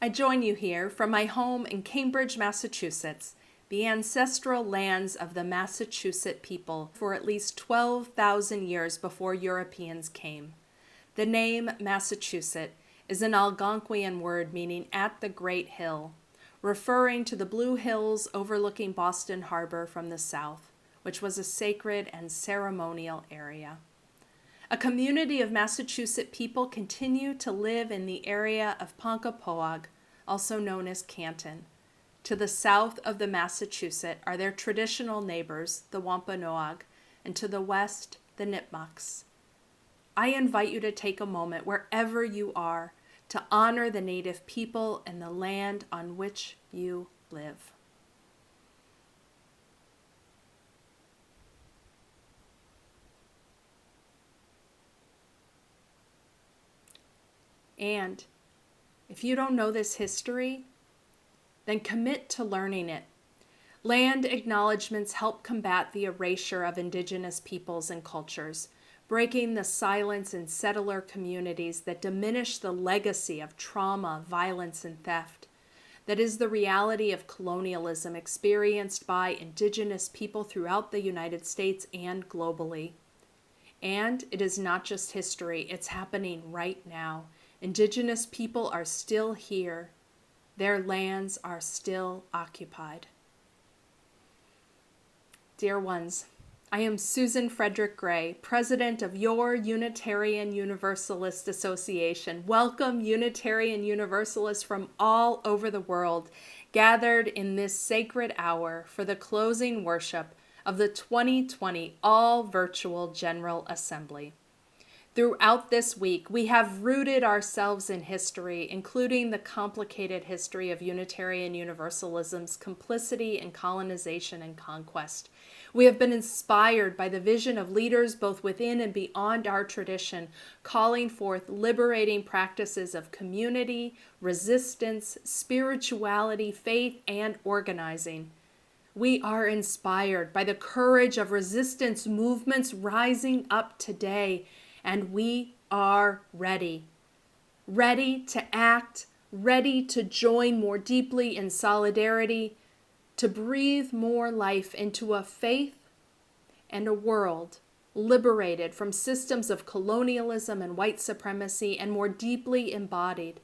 I join you here from my home in Cambridge, Massachusetts, the ancestral lands of the Massachusetts people for at least 12,000 years before Europeans came. The name Massachusetts is an Algonquian word meaning at the Great Hill, referring to the blue hills overlooking Boston Harbor from the south, which was a sacred and ceremonial area. A community of Massachusetts people continue to live in the area of Ponkapoag, also known as Canton. To the south of the Massachusetts are their traditional neighbors, the Wampanoag, and to the west, the Nipmucks. I invite you to take a moment wherever you are to honor the Native people and the land on which you live. And if you don't know this history, then commit to learning it. Land acknowledgements help combat the erasure of Indigenous peoples and cultures, breaking the silence in settler communities that diminish the legacy of trauma, violence, and theft. That is the reality of colonialism experienced by Indigenous people throughout the United States and globally. And it is not just history, it's happening right now. Indigenous people are still here. Their lands are still occupied. Dear ones, I am Susan Frederick Gray, president of your Unitarian Universalist Association. Welcome Unitarian Universalists from all over the world, gathered in this sacred hour for the closing worship of the 2020 all-virtual General Assembly. Throughout this week, we have rooted ourselves in history, including the complicated history of Unitarian Universalism's complicity in colonization and conquest. We have been inspired by the vision of leaders both within and beyond our tradition, calling forth liberating practices of community, resistance, spirituality, faith, and organizing. We are inspired by the courage of resistance movements rising up today, and we are ready. Ready to act, ready to join more deeply in solidarity, to breathe more life into a faith and a world liberated from systems of colonialism and white supremacy and more deeply embodied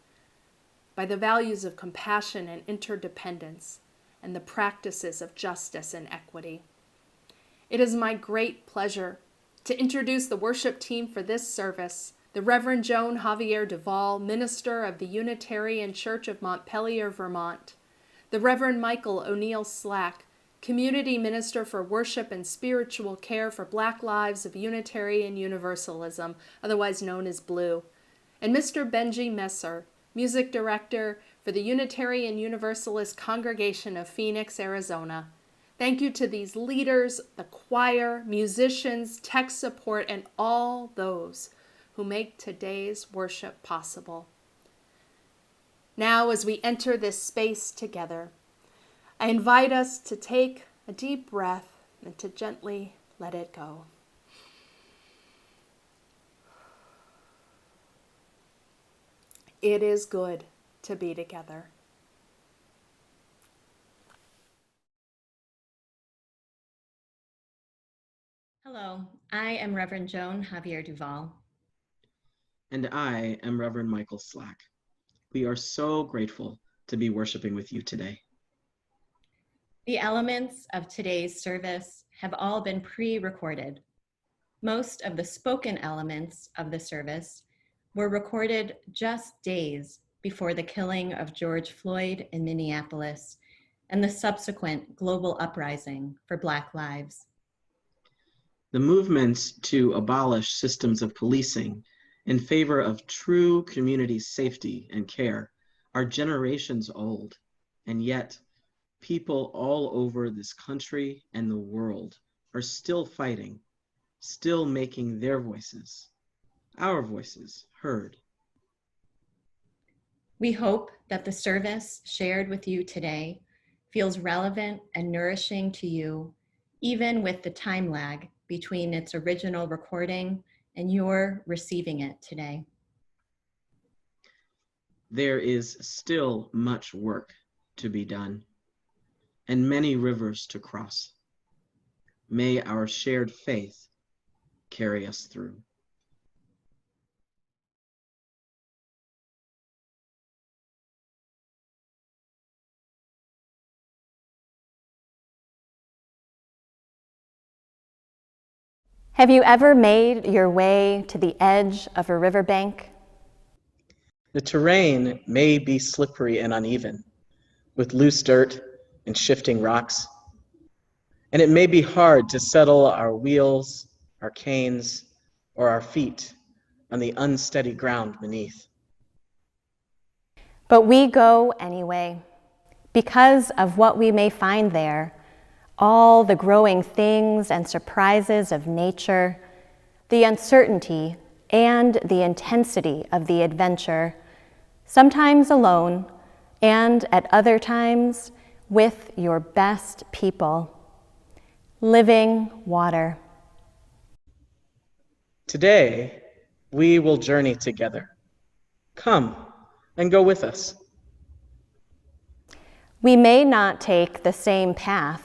by the values of compassion and interdependence and the practices of justice and equity. It is my great pleasure to introduce the worship team for this service, the Reverend Joan Javier Duvall, minister of the Unitarian Church of Montpelier, Vermont, the Reverend Michael O'Neill Slack, community minister for worship and spiritual care for Black Lives of Unitarian Universalism, otherwise known as BLUE, and Mr. Benji Messer, music director for the Unitarian Universalist Congregation of Phoenix, Arizona. Thank you to these leaders, the choir, musicians, tech support, and all those who make today's worship possible. Now, as we enter this space together, I invite us to take a deep breath and to gently let it go. It is good to be together. Hello, I am Reverend Joan Javier Duvall. And I am Reverend Michael Slack. We are so grateful to be worshiping with you today. The elements of today's service have all been pre-recorded. Most of the spoken elements of the service were recorded just days before the killing of George Floyd in Minneapolis and the subsequent global uprising for Black lives. The movements to abolish systems of policing in favor of true community safety and care are generations old, and yet people all over this country and the world are still fighting, still making their voices, our voices, heard. We hope that the service shared with you today feels relevant and nourishing to you, even with the time lag between its original recording and your receiving it today. there is still much work to be done and many rivers to cross. May our shared faith carry us through. Have you ever made your way to the edge of a riverbank? The terrain may be slippery and uneven, with loose dirt and shifting rocks, and it may be hard to settle our wheels, our canes, or our feet on the unsteady ground beneath. But we go anyway, because of what we may find there, all the growing things and surprises of nature, the uncertainty and the intensity of the adventure, sometimes alone, and at other times with your best people. Living water. Today, we will journey together. Come and go with us. We may not take the same path,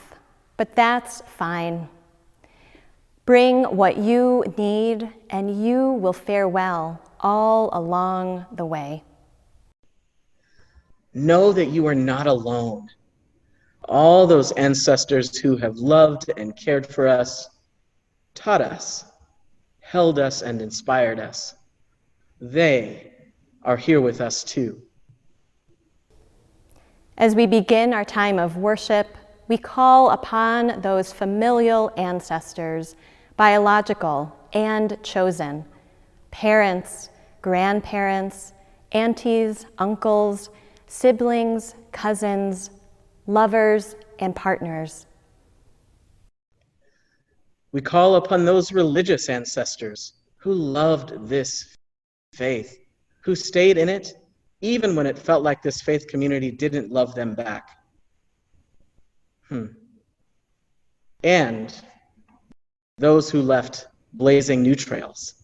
but that's fine. Bring what you need, and you will fare well all along the way. Know that you are not alone. All those ancestors who have loved and cared for us, taught us, held us, and inspired us, they are here with us too. As we begin our time of worship, we call upon those familial ancestors, biological and chosen, parents, grandparents, aunties, uncles, siblings, cousins, lovers, and partners. We call upon those religious ancestors who loved this faith, who stayed in it even when it felt like this faith community didn't love them back. And those who left blazing new trails.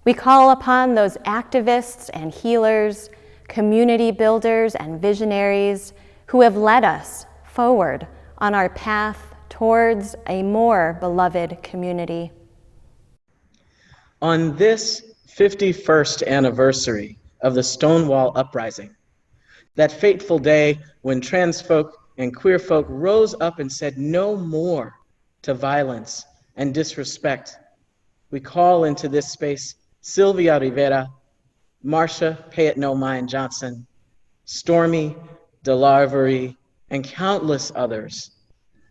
We call upon those activists and healers, community builders and visionaries who have led us forward on our path towards a more beloved community. On this 51st anniversary of the Stonewall Uprising, that fateful day when trans folk and queer folk rose up and said no more to violence and disrespect, we call into this space Sylvia Rivera, Marcia Pay It No Mind Johnson, Stormy DeLarvery, and countless others,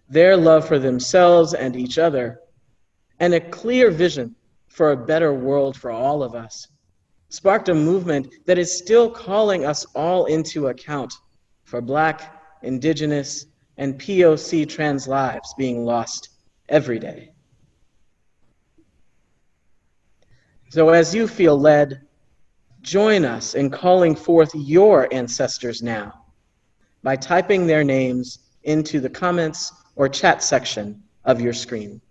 their love for themselves and each other, and a clear vision for a better world for all of us, sparked a movement that is still calling us all into account for Black, Indigenous, and POC trans lives being lost every day. So as you feel led, join us in calling forth your ancestors now by typing their names into the comments or chat section of your screen.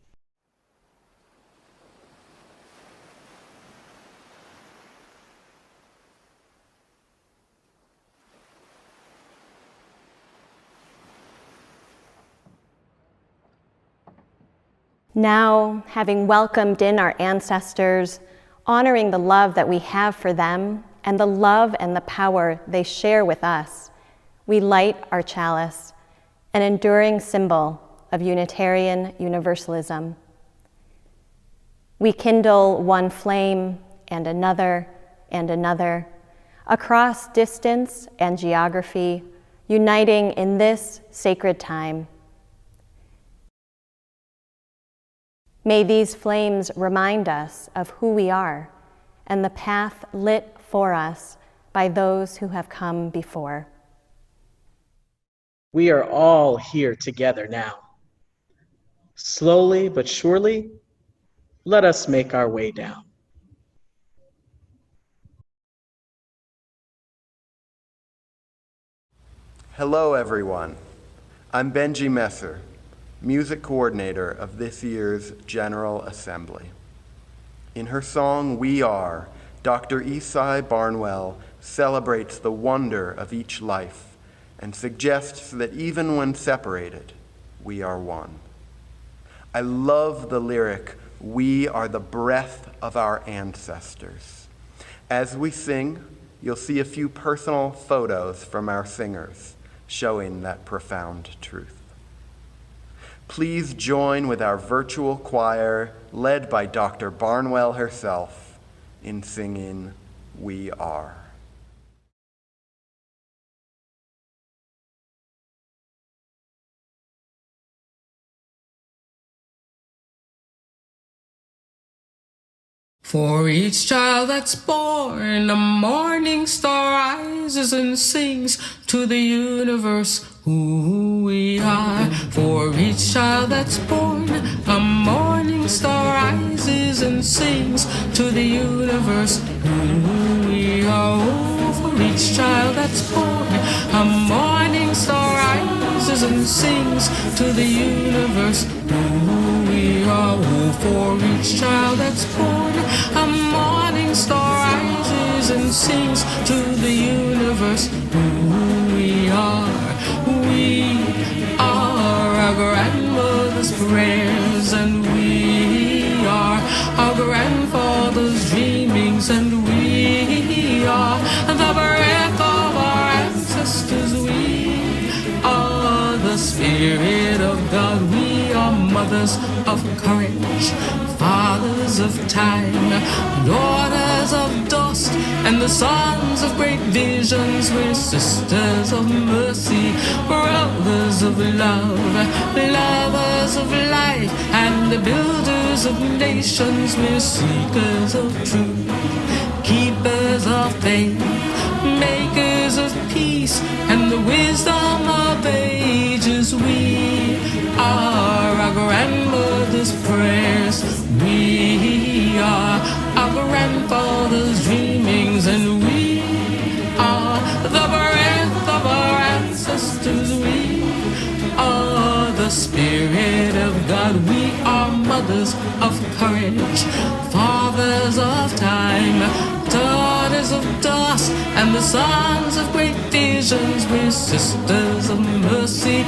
Now, having welcomed in our ancestors, honoring the love that we have for them and the love and the power they share with us, we light our chalice, an enduring symbol of Unitarian Universalism. We kindle one flame and another, across distance and geography, uniting in this sacred time. May these flames remind us of who we are and the path lit for us by those who have come before. We are all here together now. Slowly but surely, let us make our way down. Hello, everyone. I'm Benji Messer, music coordinator of this year's General Assembly. In her song, We Are, Dr. Esai Barnwell celebrates the wonder of each life and suggests that even when separated, we are one. I love the lyric, "We are the breath of our ancestors." As we sing, you'll see a few personal photos from our singers showing that profound truth. Please join with our virtual choir, led by Dr. Barnwell herself, in singing "We Are." For each child that's born, a morning star rises and sings to the universe who we are. For each child that's born, a morning star rises and sings to the universe who we are. Oh, for each child that's born, a morning star rises and sings to the universe who we are. Oh, for each child that's born, a morning star rises and sings to the universe who we are. We are our grandmother's prayers, and we are our grandfather's dreamings, and we are the breath of our ancestors. We are the Spirit of God. We are mothers of courage, fathers of time, daughters of dust, and the sons of great visions. We're sisters of mercy, brothers of love, lovers of life, and the builders of nations. We're seekers of truth, keepers of faith, makers of peace, and the wisdom of ages. We are our grandmother's prayers. We are our grandfather's dreamings, and we are the breath of our ancestors. We are the Spirit of God. We are mothers of courage, fathers of time, daughters of dust, and the sons of great visions. We're sisters of mercy,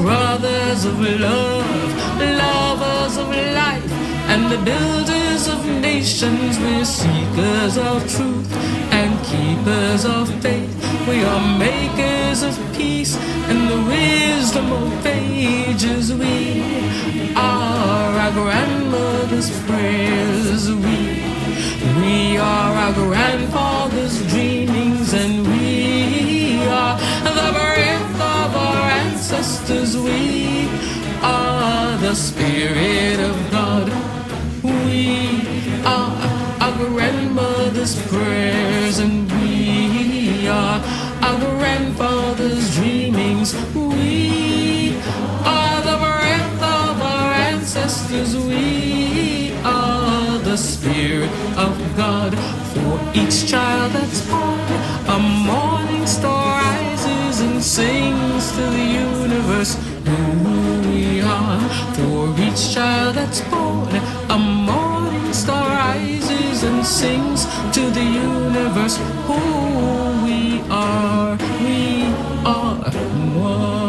brothers of love, lovers of life, and the builders of nations. We're seekers of truth and keepers of faith. We are makers of peace and the wisdom of ages. We are our grandmother's prayers. We are our grandfather's dreamings, and we are the breath of our ancestors. We are the Spirit of God. We are our grandmother's prayers, and we are our grandfather's dreamings. We are the breath of our ancestors. We are the Spirit of God. For each child that's born, a morning star rises and sings to the universe who we are. For each child that's born, a morning star rises and sings to the universe who we are. We are one.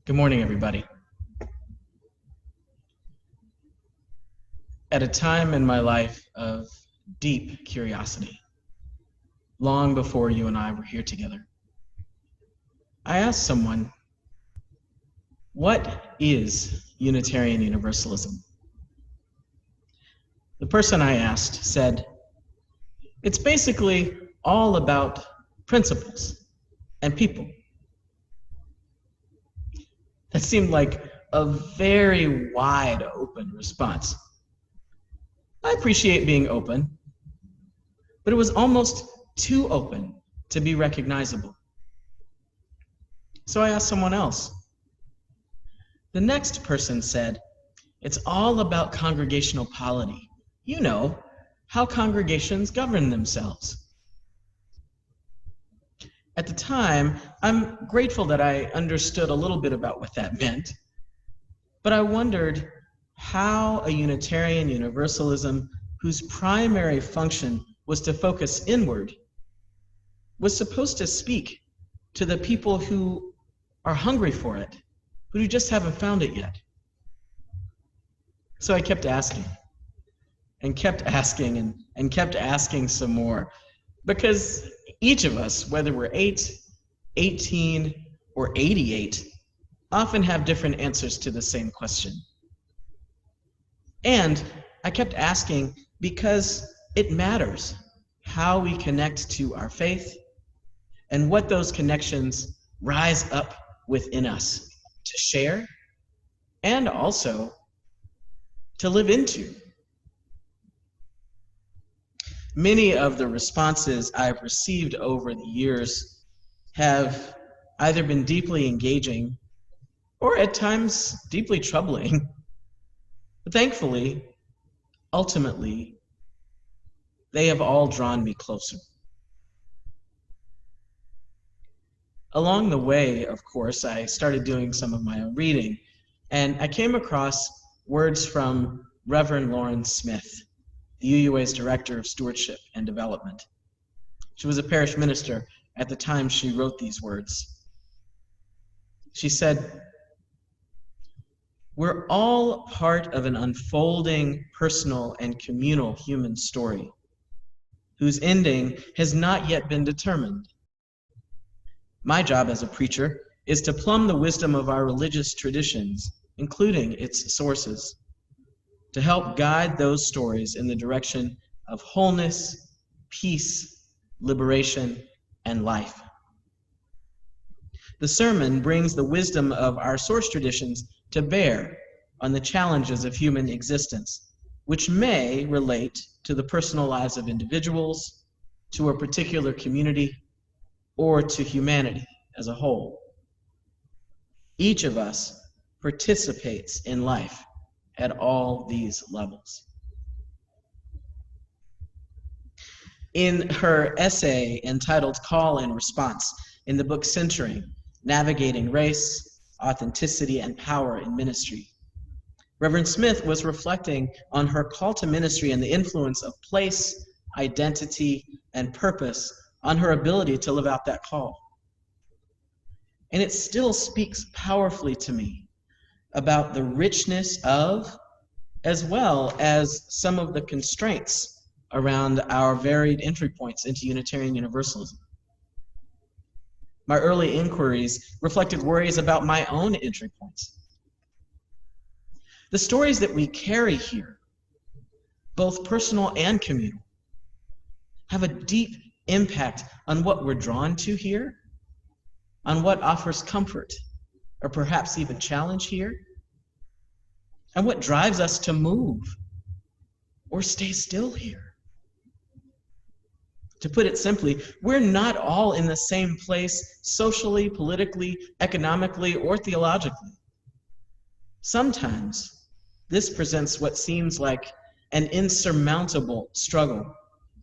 Good morning, everybody. At a time in my life of deep curiosity, long before you and I were here together, I asked someone, what is Unitarian Universalism? The person I asked said, it's basically all about principles and people. That seemed like a very wide open response. I appreciate being open, but it was almost too open to be recognizable. So I asked someone else. The next person said, It's all about congregational polity. You know, how congregations govern themselves. At the time, I'm grateful that I understood a little bit about what that meant, but I wondered how a Unitarian Universalism whose primary function was to focus inward was supposed to speak to the people who are hungry for it, who just haven't found it yet. So I kept asking and kept asking and kept asking some more, because each of us, whether we're 8, 18, or 88, often have different answers to the same question. And I kept asking because it matters how we connect to our faith and what those connections rise up within us to share and also to live into. Many of the responses I've received over the years have either been deeply engaging or at times deeply troubling. But thankfully, ultimately, they have all drawn me closer. Along the way, of course, I started doing some of my own reading, and I came across words from Reverend Lauren Smith, the UUA's Director of Stewardship and Development. She was a parish minister at the time she wrote these words. She said, "We're all part of an unfolding personal and communal human story whose ending has not yet been determined. My job as a preacher is to plumb the wisdom of our religious traditions, including its sources, to help guide those stories in the direction of wholeness, peace, liberation, and life. The sermon brings the wisdom of our source traditions to bear on the challenges of human existence, which may relate to the personal lives of individuals, to a particular community, or to humanity as a whole. Each of us participates in life at all these levels." In her essay entitled Call and Response in the book Centering, Navigating Race, Authenticity, and Power in Ministry, Reverend Smith was reflecting on her call to ministry and the influence of place, identity, and purpose on her ability to live out that call. And it still speaks powerfully to me about the richness of, as well as some of the constraints around our varied entry points into Unitarian Universalism. My early inquiries reflected worries about my own entry points. The stories that we carry here, both personal and communal, have a deep impact on what we're drawn to here, on what offers comfort, or perhaps even challenge here, and what drives us to move or stay still here. To put it simply, we're not all in the same place socially, politically, economically, or theologically. Sometimes this presents what seems like an insurmountable struggle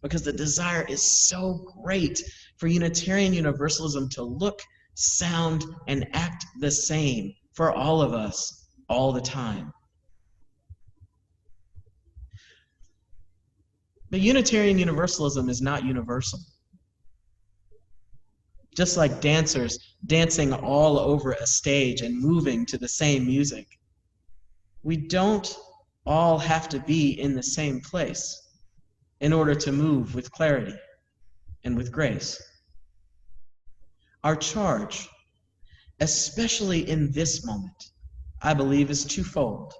because the desire is so great for Unitarian Universalism to look, sound, and act the same for all of us all the time. But Unitarian Universalism is not universal. Just like dancers dancing all over a stage and moving to the same music, we don't all have to be in the same place in order to move with clarity and with grace. Our charge, especially in this moment, I believe is twofold.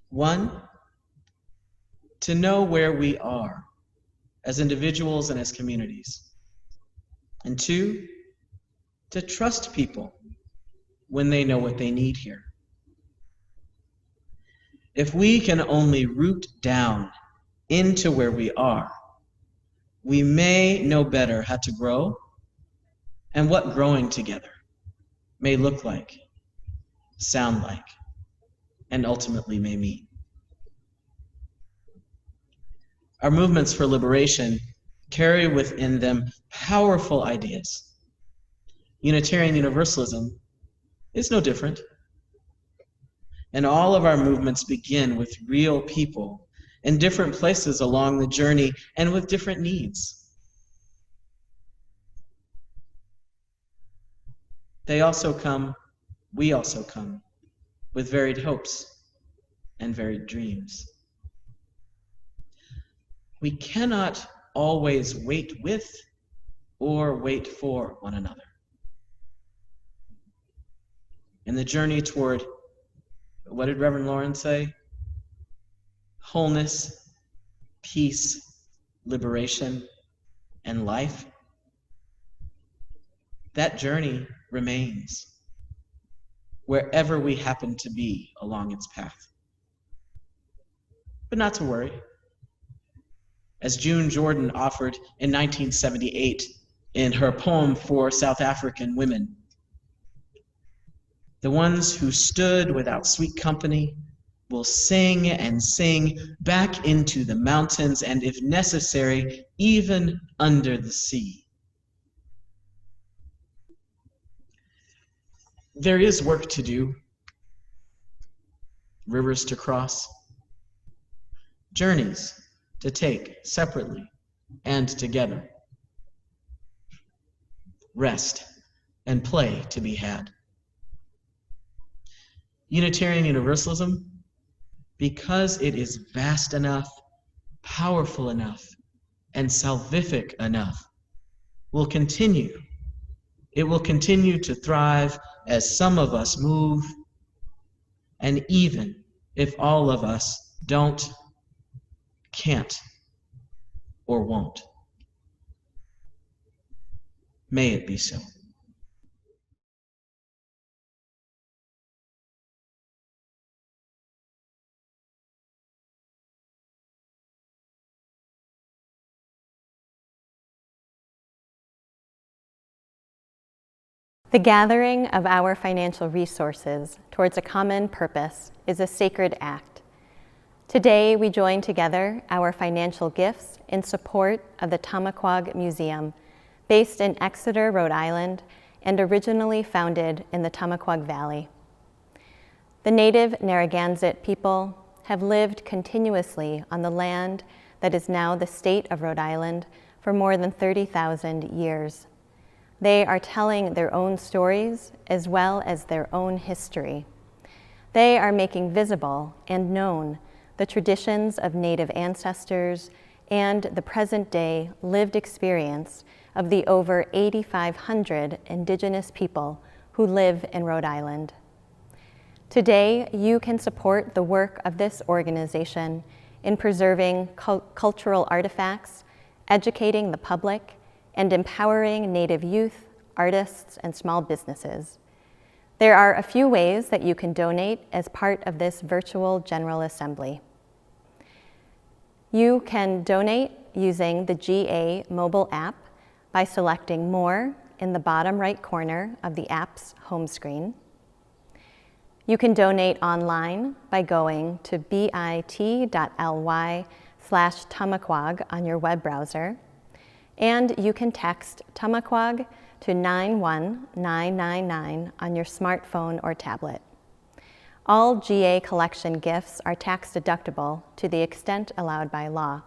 One, to know where we are as individuals and as communities. And two, to trust people when they know what they need here. If we can only root down into where we are, we may know better how to grow and what growing together may look like, sound like, and ultimately may meet. Our movements for liberation carry within them powerful ideas. Unitarian Universalism is no different. And all of our movements begin with real people in different places along the journey and with different needs. We also come with varied hopes and varied dreams. We cannot always wait with or wait for one another. In the journey toward, what did Reverend Lauren say? Wholeness, peace, liberation, and life. That journey remains wherever we happen to be along its path. But not to worry. As June Jordan offered in 1978 in her poem for South African women, the ones who stood without sweet company will sing and sing back into the mountains and, if necessary, even under the sea. There is work to do, rivers to cross, journeys to take separately and together, rest and play to be had. Unitarian Universalism, because it is vast enough, powerful enough, and salvific enough, will continue. It will continue to thrive as some of us move, and even if all of us don't, can't, or won't. May it be so. The gathering of our financial resources towards a common purpose is a sacred act. Today, we join together our financial gifts in support of the Tamaquag Museum, based in Exeter, Rhode Island, and originally founded in the Tamaquag Valley. The native Narragansett people have lived continuously on the land that is now the state of Rhode Island for more than 30,000 years. They are telling their own stories as well as their own history. They are making visible and known the traditions of Native ancestors and the present-day lived experience of the over 8,500 Indigenous people who live in Rhode Island. Today, you can support the work of this organization in preserving cultural artifacts, educating the public, and empowering Native youth, artists, and small businesses. There are a few ways that you can donate as part of this virtual General Assembly. You can donate using the GA mobile app by selecting More in the bottom right corner of the app's home screen. You can donate online by going to bit.ly/Tamaquag on your web browser, and you can text Tamaquag to 91999 on your smartphone or tablet. All GA collection gifts are tax deductible to the extent allowed by law.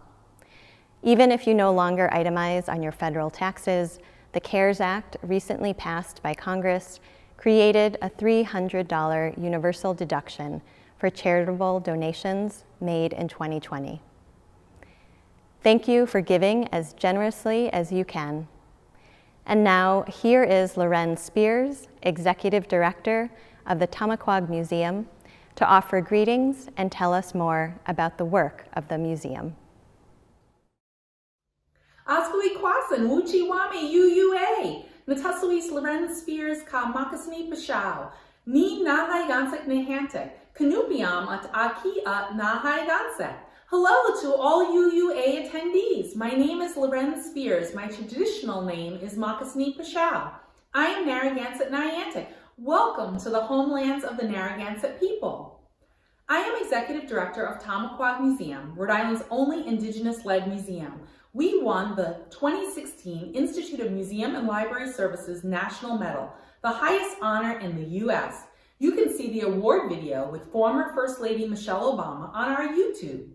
Even if you no longer itemize on your federal taxes, the CARES Act, recently passed by Congress, created a $300 universal deduction for charitable donations made in 2020. Thank you for giving as generously as you can. And now, here is Loren Spears, Executive Director of the Tamaquag Museum, to offer greetings and tell us more about the work of the museum. Ascui Kwasan, Wuchi Wame, UUA, Natasuis Loren Spears, Ka Makasni Pashao, Ni Nahai Gansek Nehantek, Kanupiam at Aki at Nahai Gansek. Hello to all UUA attendees. My name is Loren Spears. My traditional name is Makasni Pashao. I am Narragansett Niantic. Welcome to the homelands of the Narragansett people. I am Executive Director of Tamaqua Museum, Rhode Island's only Indigenous-led museum. We won the 2016 Institute of Museum and Library Services National Medal, the highest honor in the U.S. You can see the award video with former First Lady Michelle Obama on our YouTube.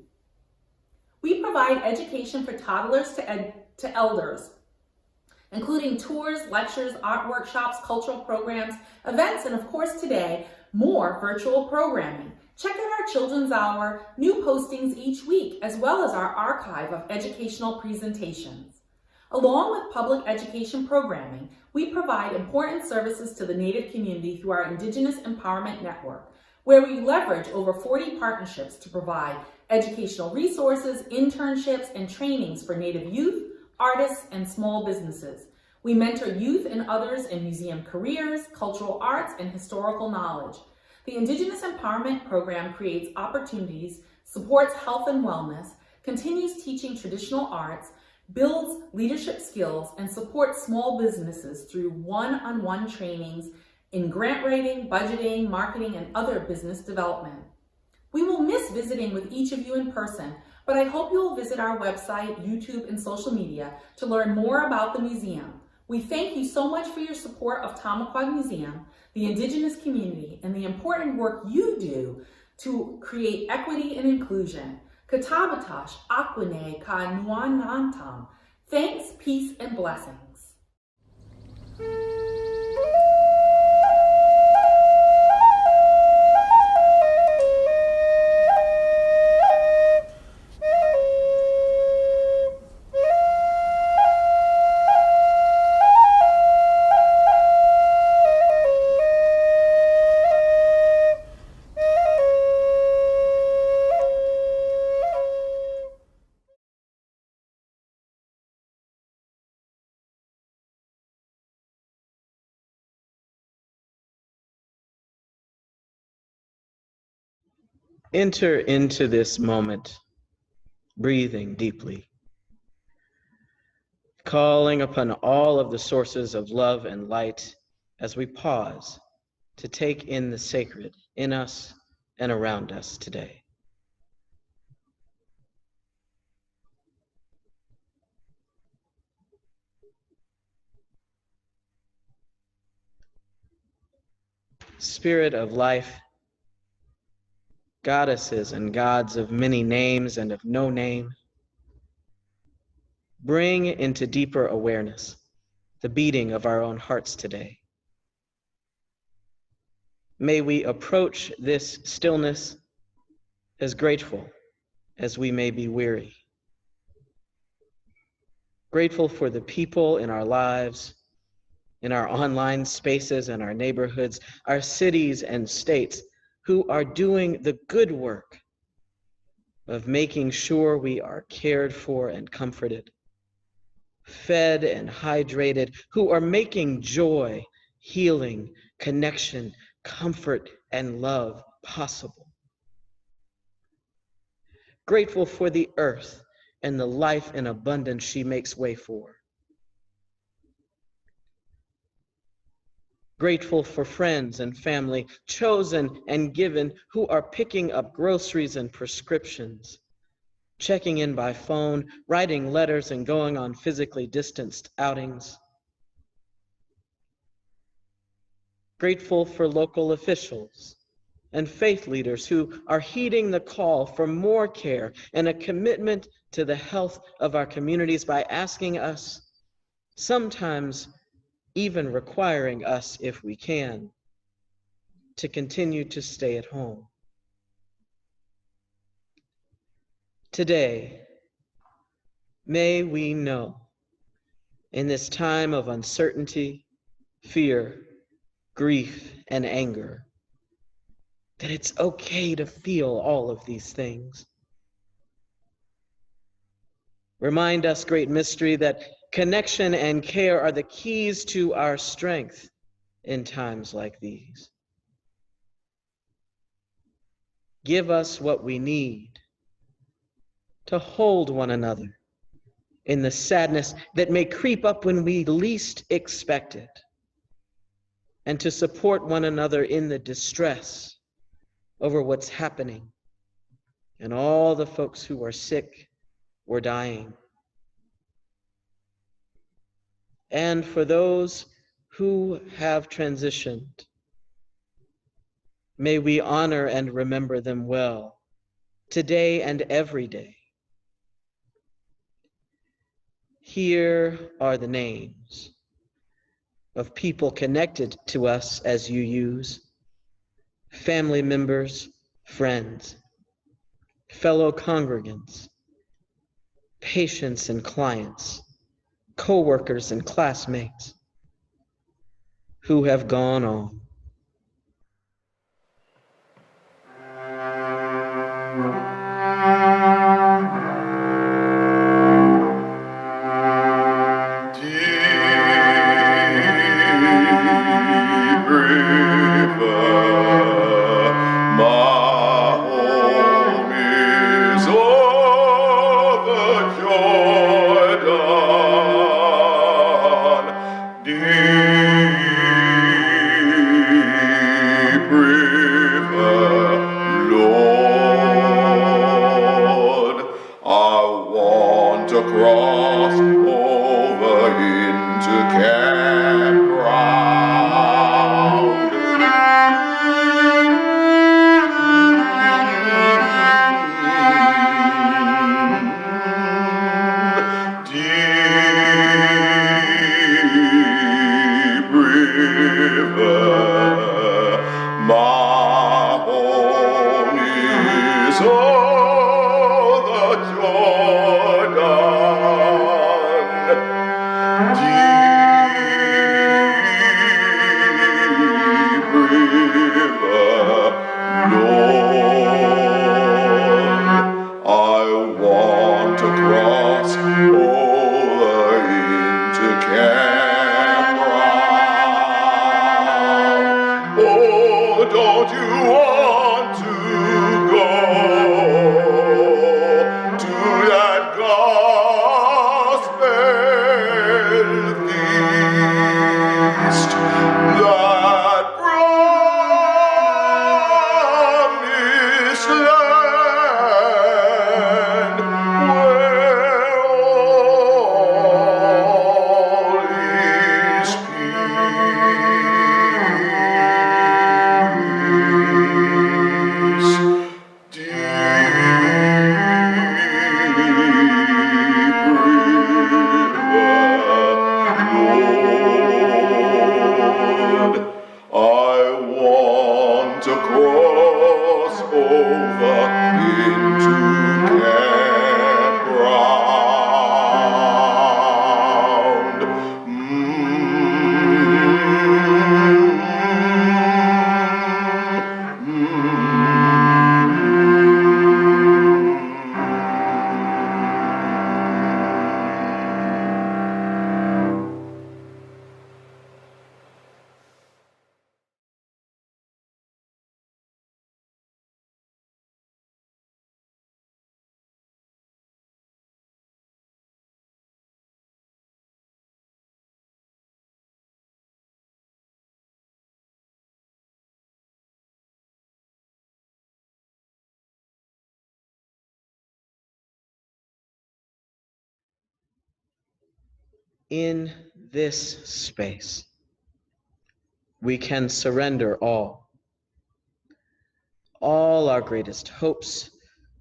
We provide education for toddlers to elders, including tours, lectures, art workshops, cultural programs, events, and of course today, more virtual programming. Check out our Children's Hour, new postings each week, as well as our archive of educational presentations. Along with public education programming, we provide important services to the Native community through our Indigenous Empowerment Network, where we leverage over 40 partnerships to provide educational resources, internships, and trainings for Native youth, artists, and small businesses. We mentor youth and others in museum careers, cultural arts, and historical knowledge. The Indigenous Empowerment Program creates opportunities, supports health and wellness, continues teaching traditional arts, builds leadership skills, and supports small businesses through one-on-one trainings in grant writing, budgeting, marketing, and other business development. We will miss visiting with each of you in person, but I hope you will visit our website, YouTube, and social media to learn more about the museum. We thank you so much for your support of Tamaqua Museum, the Indigenous community, and the important work you do to create equity and inclusion. Katabatash, Aquine, Ka Nuanantam. Thanks, peace, and blessings. Enter into this moment, breathing deeply, calling upon all of the sources of love and light as we pause to take in the sacred in us and around us today. Spirit of life, goddesses and gods of many names and of no name, bring into deeper awareness the beating of our own hearts today. May we approach this stillness as grateful as we may be weary. Grateful for the people in our lives, in our online spaces and our neighborhoods, our cities and states, who are doing the good work of making sure we are cared for and comforted, fed and hydrated, who are making joy, healing, connection, comfort, and love possible. Grateful for the earth and the life and abundance she makes way for. Grateful for friends and family, chosen and given, who are picking up groceries and prescriptions, checking in by phone, writing letters, and going on physically distanced outings. Grateful for local officials and faith leaders who are heeding the call for more care and a commitment to the health of our communities by asking us, sometimes even requiring us, if we can, to continue to stay at home. Today, may we know, in this time of uncertainty, fear, grief, and anger, that it's okay to feel all of these things. Remind us, great mystery, that connection and care are the keys to our strength in times like these. Give us what we need to hold one another in the sadness that may creep up when we least expect it, and to support one another in the distress over what's happening and all the folks who are sick or dying. And for those who have transitioned, may we honor and remember them well, today and every day. Here are the names of people connected to us as UUs, family members, friends, fellow congregants, patients and clients, co-workers and classmates who have gone on. Cross over into campground. Deep river, my home is o'er the Jordan. Deep river, Lord, I want to cross over into campground. Oh, don't you want to go to that gospel feast, that promised land where all is peace. Lord, I want to cross over into campground. In this space, we can surrender all our greatest hopes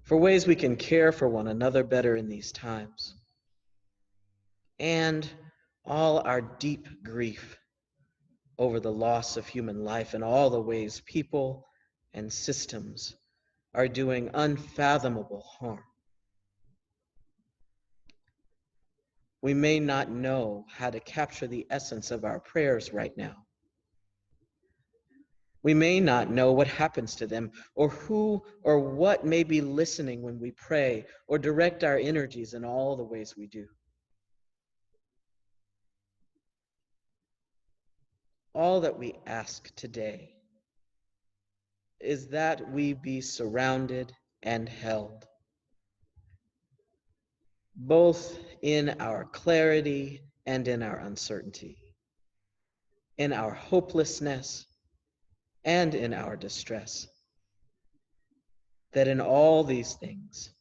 for ways we can care for one another better in these times, and all our deep grief over the loss of human life and all the ways people and systems are doing unfathomable harm. We may not know how to capture the essence of our prayers right now. We may not know what happens to them, or who or what may be listening when we pray or direct our energies in all the ways we do. All that we ask today is that we be surrounded and held, both in our clarity and in our uncertainty, in our hopelessness and in our distress. that in all these things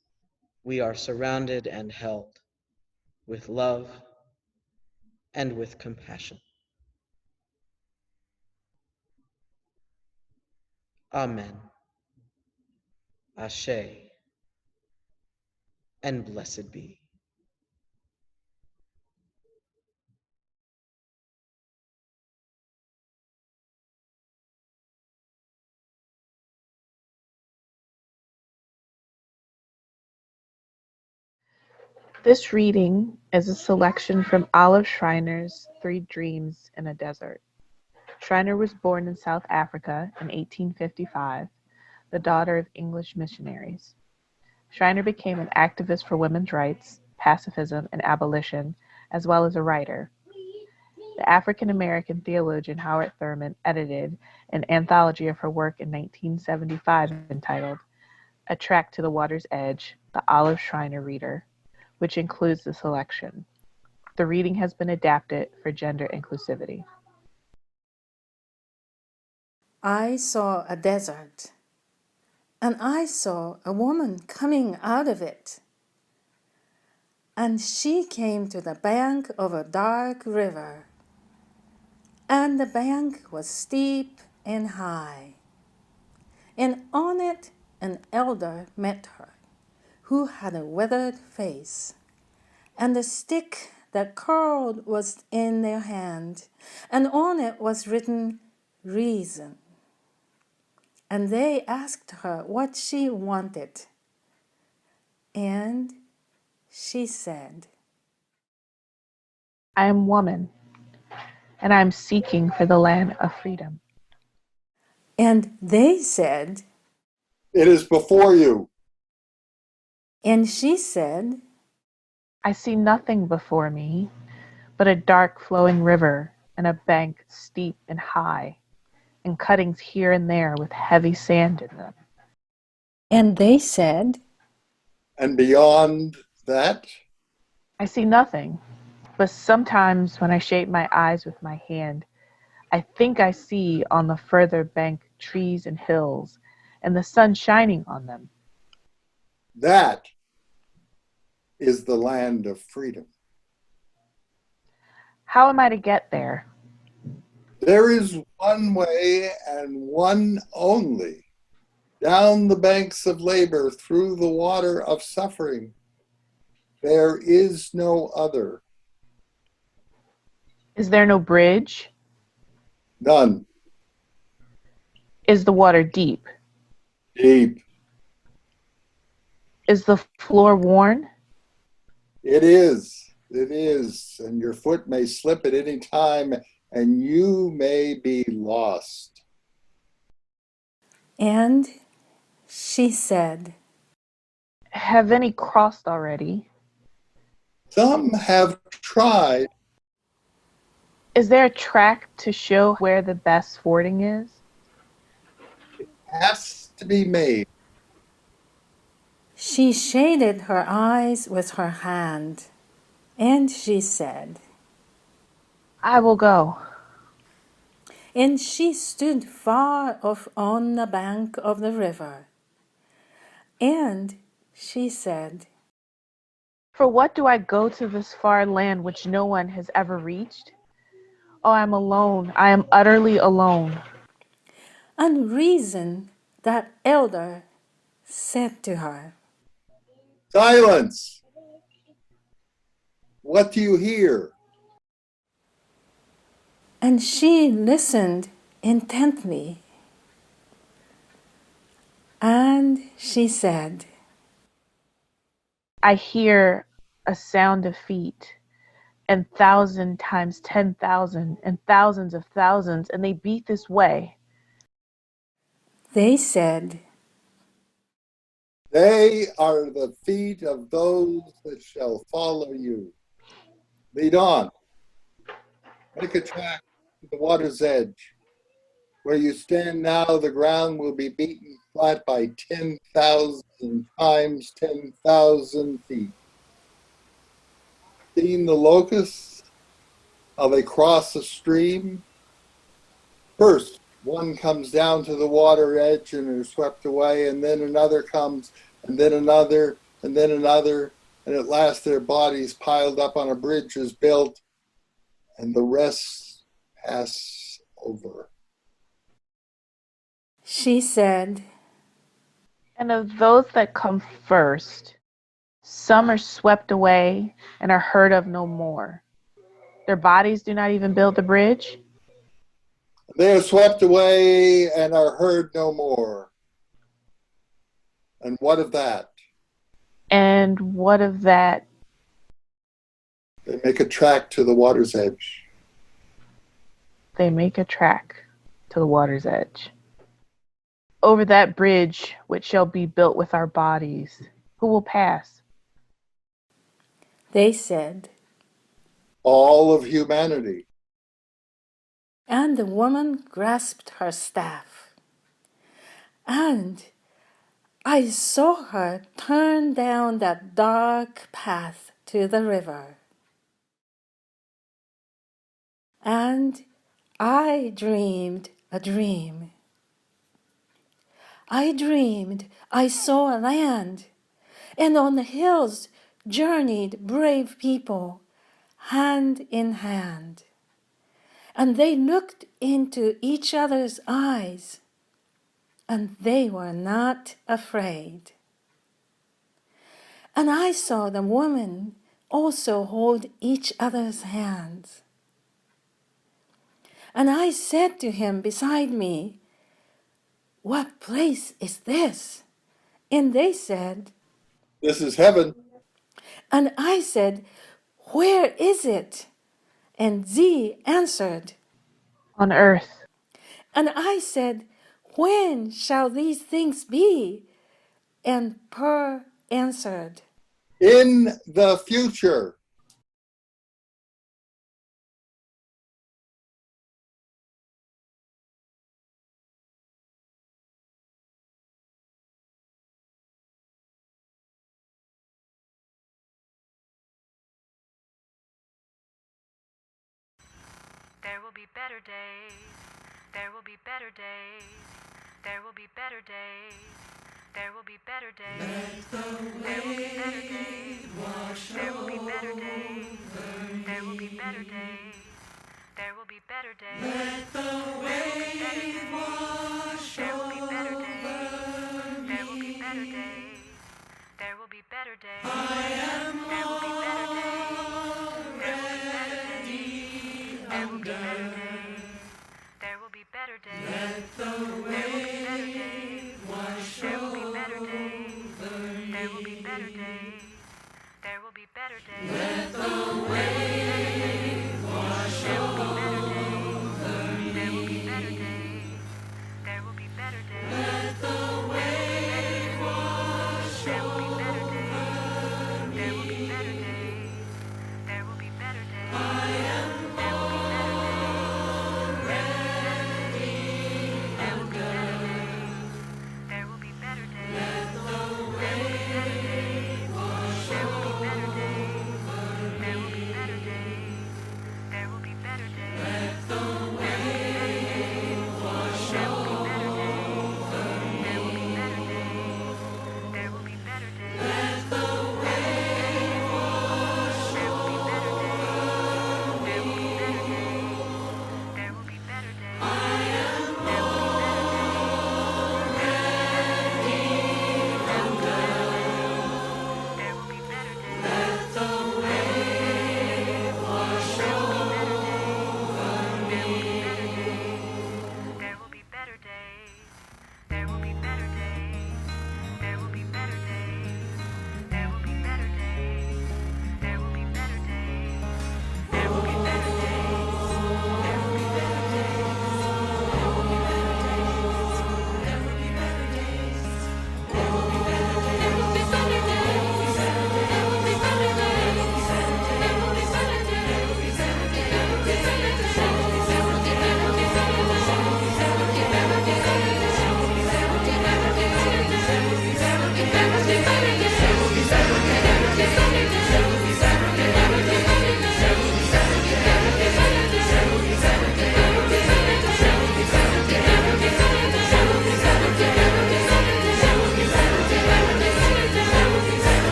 we are surrounded and held with love and with compassion. Amen. Ashe, and blessed be. This reading is a selection from Olive Schreiner's Three Dreams in a Desert. Schreiner was born in South Africa in 1855, the daughter of English missionaries. Schreiner became an activist for women's rights, pacifism, and abolition, as well as a writer. The African-American theologian Howard Thurman edited an anthology of her work in 1975 entitled A Track to the Water's Edge, The Olive Schreiner Reader, which includes the selection. The reading has been adapted for gender inclusivity. I saw a desert, and I saw a woman coming out of it. And she came to the bank of a dark river, and the bank was steep and high. And on it an elder met her, who had a withered face, and the stick that curled was in their hand, and on it was written, Reason. And they asked her what she wanted. And she said, I am woman, and I am seeking for the land of freedom. and they said, It is before you. and she said, I see nothing before me but a dark flowing river and a bank steep and high, and cuttings here and there with heavy sand in them. and they said, And beyond that, I see nothing, but sometimes when I shade my eyes with my hand, I think I see on the further bank trees and hills, and the sun shining on them. that is the land of freedom. How am I to get there? There is one way and one only, down the banks of labor, through the water of suffering. There is no other. Is there no bridge? None. Is the water deep? Deep. Is the floor worn? It is. It is. And your foot may slip at any time, and you may be lost. and she said, Have any crossed already? Some have tried. Is there a track to show where the best fording is? Has to be made. She shaded her eyes with her hand, and she said, I will go. and she stood far off on the bank of the river, and she said, For what do I go to this far land which no one has ever reached? Oh, I am alone. I am utterly alone. and Reason, that elder, said to her, Silence! What do you hear? and she listened intently, and she said, I hear a sound of feet, and 1,000 times 10,000, and thousands of thousands, and they beat this way. They said, They are the feet of those that shall follow you. Lead on. Make a track to the water's edge. Where you stand now, the ground will be beaten flat by 10,000 times 10,000 feet. Seen the locusts, how they cross a stream? First, one comes down to the water edge and is swept away, and then another comes, and then another, and then another, and at last their bodies piled up on a bridge is built, and the rest pass over. She said, And of those that come first, some are swept away and are heard of no more. Their bodies do not even build the bridge. They are swept away and are heard no more. And what of that? And what of that? They make a track to the water's edge. They make a track to the water's edge. Over that bridge which shall be built with our bodies, who will pass? they said, All of humanity. and the woman grasped her staff. And I saw her turn down that dark path to the river. And I dreamed a dream. I dreamed I saw a land, and on the hills journeyed brave people, hand in hand. And they looked into each other's eyes, and they were not afraid. And I saw the women also hold each other's hands. And I said to him beside me, "What place is this?" And they said, This is heaven. and I said, "Where is it?" And Z answered, On earth. and I said, "When shall these things be?" And Per answered, In the future. There will be better days. There will be better days. There will be better days. There will be better days. There will be better days. There will be better days. There will be better days. There will be better days. Let the wave wash over. There will be better days. There will be better days. There will be better days. I am there will be better days. There will be better days. There will be better days. There will be better days. Let the wave wash over. There will be better days. There will be better days. There will be better days. Let the wave wash over. There will be better days. There will be better days. Let the wave wash over. There will be better days. There will be better days. There will be better days. I am there will be better days. There will be better days. There will be better days. Let the wave wash over. There will be better days. There will be better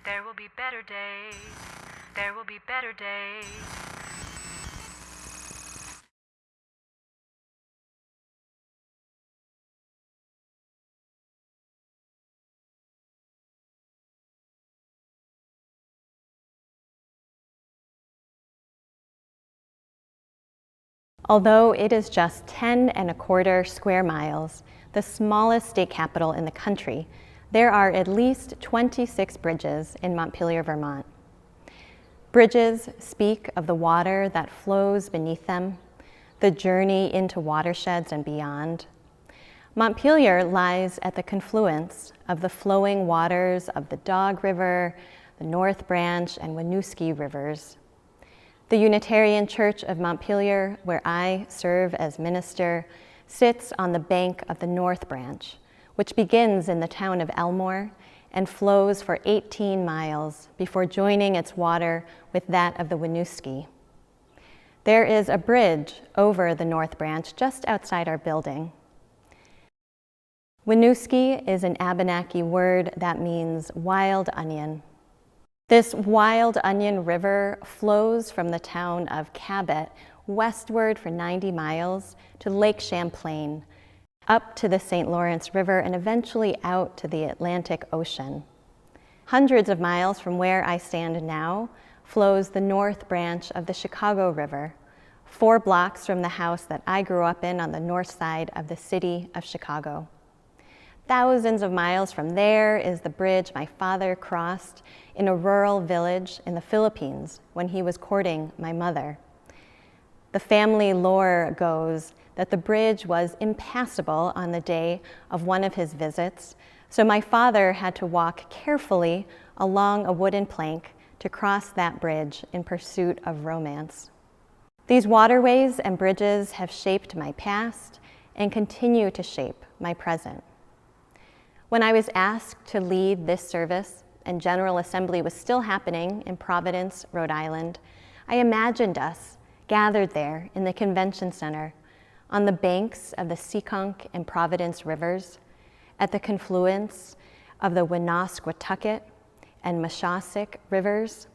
There will be better days. There will be better days. Although it is just 10.25 square miles, the smallest state capital in the country, there are at least 26 bridges in Montpelier, Vermont. Bridges speak of the water that flows beneath them, the journey into watersheds and beyond. Montpelier lies at the confluence of the flowing waters of the Dog River, the North Branch, and Winooski rivers. The Unitarian Church of Montpelier, where I serve as minister, sits on the bank of the North Branch, which begins in the town of Elmore and flows for 18 miles before joining its water with that of the Winooski. There is a bridge over the North Branch just outside our building. Winooski is an Abenaki word that means wild onion. This wild onion river flows from the town of Cabot westward for 90 miles to Lake Champlain, up to the St. Lawrence River, and eventually out to the Atlantic Ocean. Hundreds of miles from where I stand now flows the North Branch of the Chicago River, 4 blocks from the house that I grew up in on the north side of the city of Chicago. Thousands of miles from there is the bridge my father crossed in a rural village in the Philippines when he was courting my mother. The family lore goes that the bridge was impassable on the day of one of his visits, so my father had to walk carefully along a wooden plank to cross that bridge in pursuit of romance. These waterways and bridges have shaped my past and continue to shape my present. When I was asked to lead this service and General Assembly was still happening in Providence, Rhode Island, I imagined us gathered there in the convention center on the banks of the Seekonk and Providence rivers, at the confluence of the Wonosoquatucket and Moshasik rivers,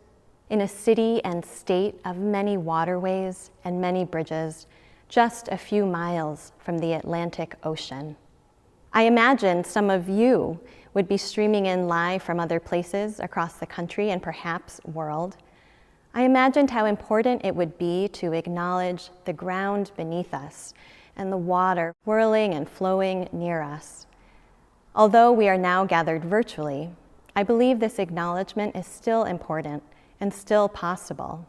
in a city and state of many waterways and many bridges, just a few miles from the Atlantic Ocean. I imagined some of you would be streaming in live from other places across the country and perhaps world. I imagined how important it would be to acknowledge the ground beneath us and the water whirling and flowing near us. Although we are now gathered virtually, I believe this acknowledgement is still important and still possible.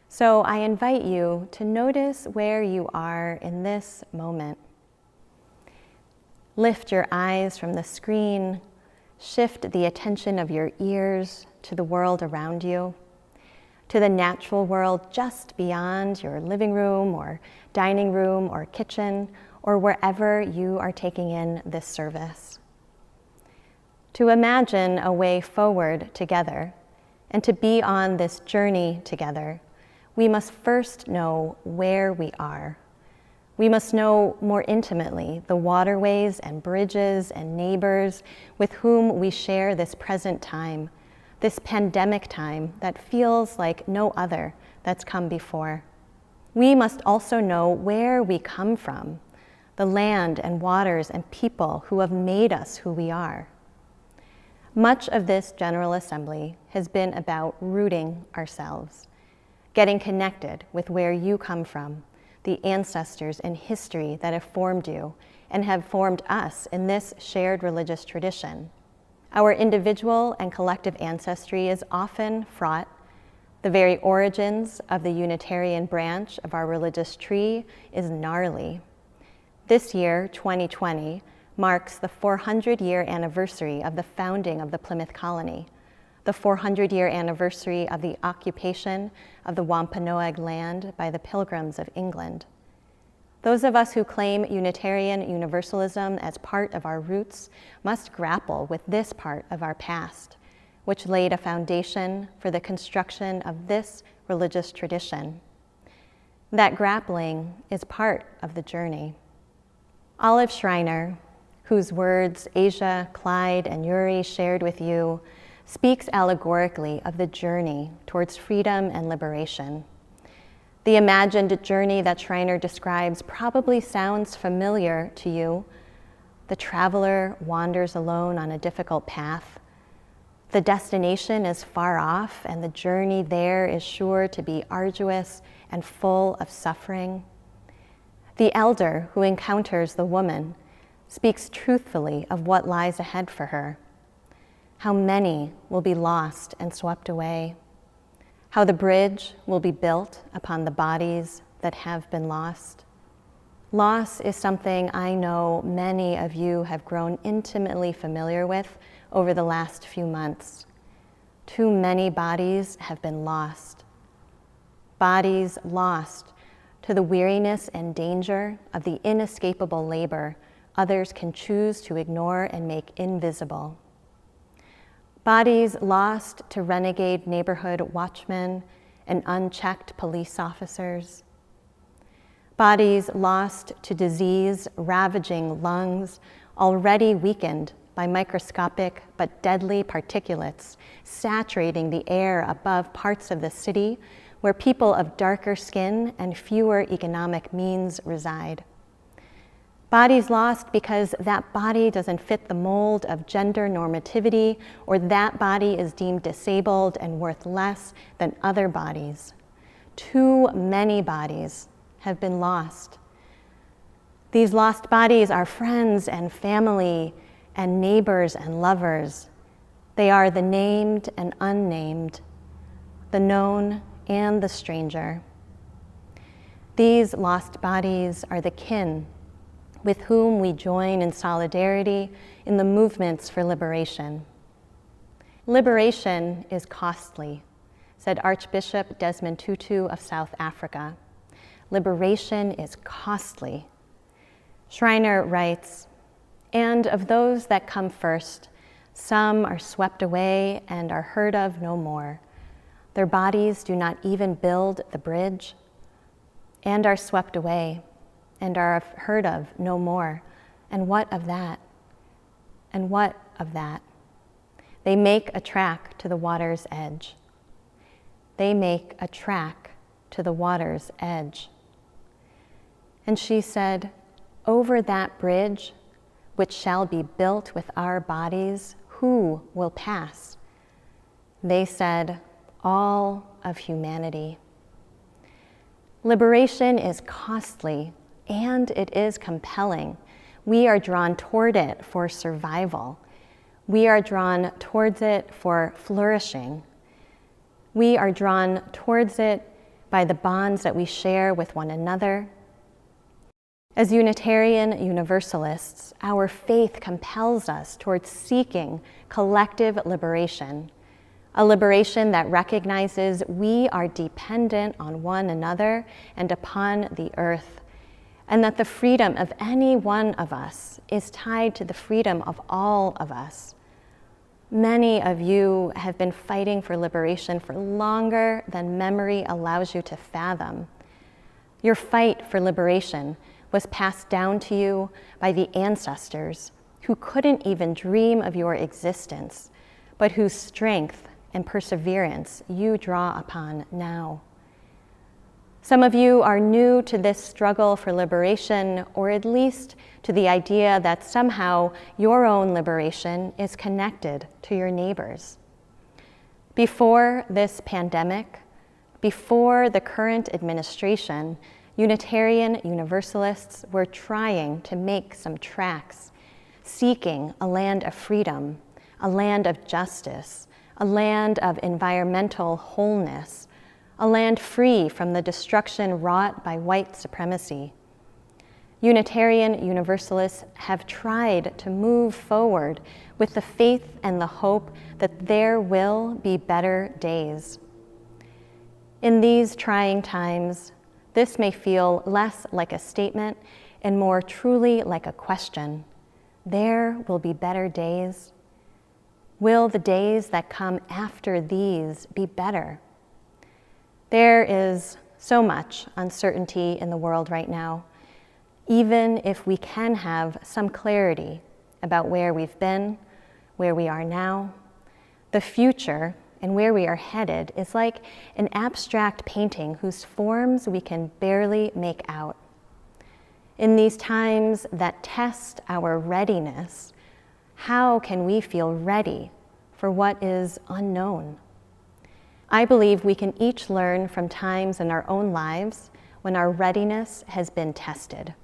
So I invite you to notice where you are in this moment. Lift your eyes from the screen, shift the attention of your ears to the world around you, to the natural world just beyond your living room or dining room or kitchen or wherever you are taking in this service. To imagine a way forward together and to be on this journey together, we must first know where we are. We must know more intimately the waterways and bridges and neighbors with whom we share this present time, this pandemic time that feels like no other that's come before. We must also know where we come from, the land and waters and people who have made us who we are. Much of this General Assembly has been about rooting ourselves, getting connected with where you come from, the ancestors and history that have formed you and have formed us in this shared religious tradition. Our individual and collective ancestry is often fraught. The very origins of the Unitarian branch of our religious tree is gnarly. This year, 2020, marks the 400-year anniversary of the founding of the Plymouth Colony, the 400-year anniversary of the occupation of the Wampanoag land by the Pilgrims of England. Those of us who claim Unitarian Universalism as part of our roots must grapple with this part of our past, which laid a foundation for the construction of this religious tradition. That grappling is part of the journey. Olive Schreiner, whose words Asia, Clyde, and Yuri shared with you, speaks allegorically of the journey towards freedom and liberation. The imagined journey that Schreiner describes probably sounds familiar to you. The traveler wanders alone on a difficult path. The destination is far off, and the journey there is sure to be arduous and full of suffering. The elder who encounters the woman speaks truthfully of what lies ahead for her. How many will be lost and swept away. How the bridge will be built upon the bodies that have been lost. Loss is something I know many of you have grown intimately familiar with over the last few months. Too many bodies have been lost. Bodies lost to the weariness and danger of the inescapable labor others can choose to ignore and make invisible. Bodies lost to renegade neighborhood watchmen and unchecked police officers. Bodies lost to disease ravaging lungs already weakened by microscopic but deadly particulates saturating the air above parts of the city where people of darker skin and fewer economic means reside. Bodies lost because that body doesn't fit the mold of gender normativity, or that body is deemed disabled and worth less than other bodies. Too many bodies have been lost. These lost bodies are friends and family and neighbors and lovers. They are the named and unnamed, the known and the stranger. These lost bodies are the kin with whom we join in solidarity in the movements for liberation. Liberation is costly, said Archbishop Desmond Tutu of South Africa. Liberation is costly. Schreiner writes, and of those that come first, some are swept away and are heard of no more. Their bodies do not even build the bridge, and are swept away and are heard of no more. And what of that? And what of that? They make a track to the water's edge. They make a track to the water's edge. And she said, over that bridge, which shall be built with our bodies, who will pass? They said, all of humanity. Liberation is costly, and it is compelling. We are drawn toward it for survival. We are drawn towards it for flourishing. We are drawn towards it by the bonds that we share with one another. As Unitarian Universalists, our faith compels us towards seeking collective liberation, a liberation that recognizes we are dependent on one another and upon the earth, and that the freedom of any one of us is tied to the freedom of all of us. Many of you have been fighting for liberation for longer than memory allows you to fathom. Your fight for liberation was passed down to you by the ancestors who couldn't even dream of your existence, but whose strength and perseverance you draw upon now. Some of you are new to this struggle for liberation, or at least to the idea that somehow your own liberation is connected to your neighbors. Before this pandemic, before the current administration, Unitarian Universalists were trying to make some tracks, seeking a land of freedom, a land of justice, a land of environmental wholeness, a land free from the destruction wrought by white supremacy. Unitarian Universalists have tried to move forward with the faith and the hope that there will be better days. In these trying times, this may feel less like a statement and more truly like a question. There will be better days. Will the days that come after these be better? There is so much uncertainty in the world right now. Even if we can have some clarity about where we've been, where we are now, The future and where we are headed is like an abstract painting whose forms we can barely make out. In these times that test our readiness, how can we feel ready for what is unknown? I believe we can each learn from times in our own lives when our readiness has been tested.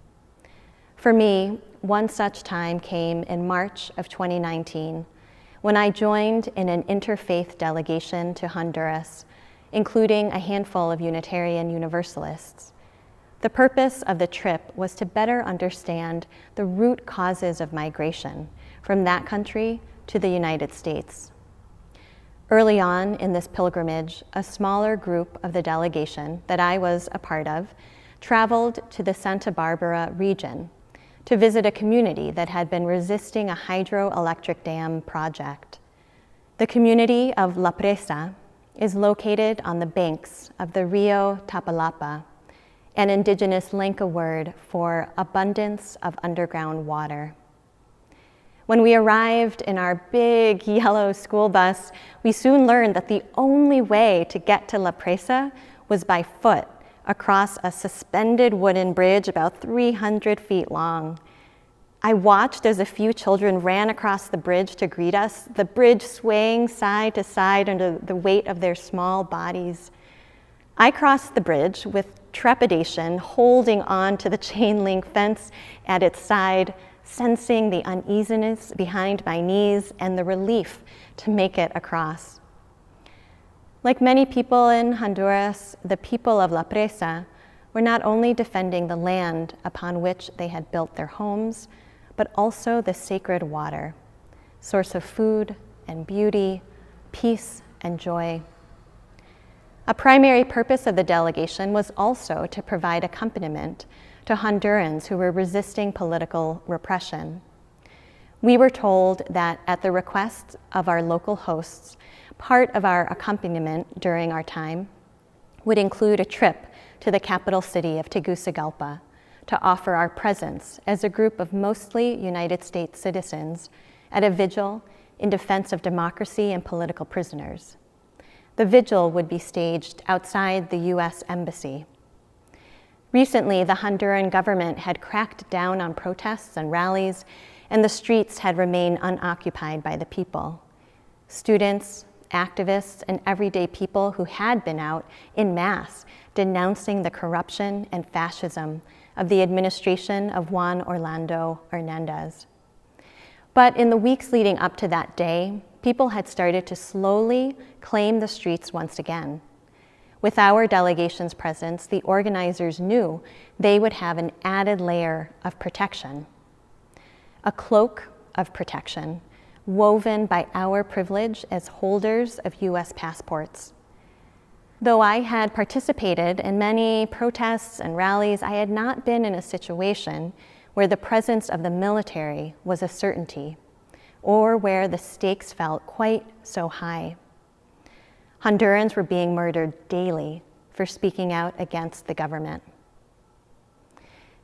For me, one such time came in March of 2019, when I joined in an interfaith delegation to Honduras, including a handful of Unitarian Universalists. The purpose of the trip was to better understand the root causes of migration from that country to the United States. Early on in this pilgrimage, a smaller group of the delegation that I was a part of traveled to the Santa Barbara region to visit a community that had been resisting a hydroelectric dam project. The community of La Presa is located on the banks of the Rio Tapalapa, an indigenous Lenca word for abundance of underground water. When we arrived in our big yellow school bus, we soon learned that the only way to get to La Presa was by foot across a suspended wooden bridge about 300 feet long. I watched as a few children ran across the bridge to greet us, the bridge swaying side to side under the weight of their small bodies. I crossed the bridge with trepidation, holding on to the chain link fence at its side, sensing the uneasiness behind my knees and the relief to make it across. Like many people in Honduras, the people of La Presa were not only defending the land upon which they had built their homes, but also the sacred water, source of food and beauty, peace and joy. A primary purpose of the delegation was also to provide accompaniment to Hondurans who were resisting political repression. We were told that at the request of our local hosts, part of our accompaniment during our time would include a trip to the capital city of Tegucigalpa to offer our presence as a group of mostly United States citizens at a vigil in defense of democracy and political prisoners. The vigil would be staged outside the US Embassy. Recently, the Honduran government had cracked down on protests and rallies, and the streets had remained unoccupied by the people. Students, activists, and everyday people who had been out en masse denouncing the corruption and fascism of the administration of Juan Orlando Hernandez. But in the weeks leading up to that day, people had started to slowly claim the streets once again. With our delegation's presence, the organizers knew they would have an added layer of protection, a cloak of protection woven by our privilege as holders of US passports. Though I had participated in many protests and rallies, I had not been in a situation where the presence of the military was a certainty, or where the stakes felt quite so high. Hondurans were being murdered daily for speaking out against the government.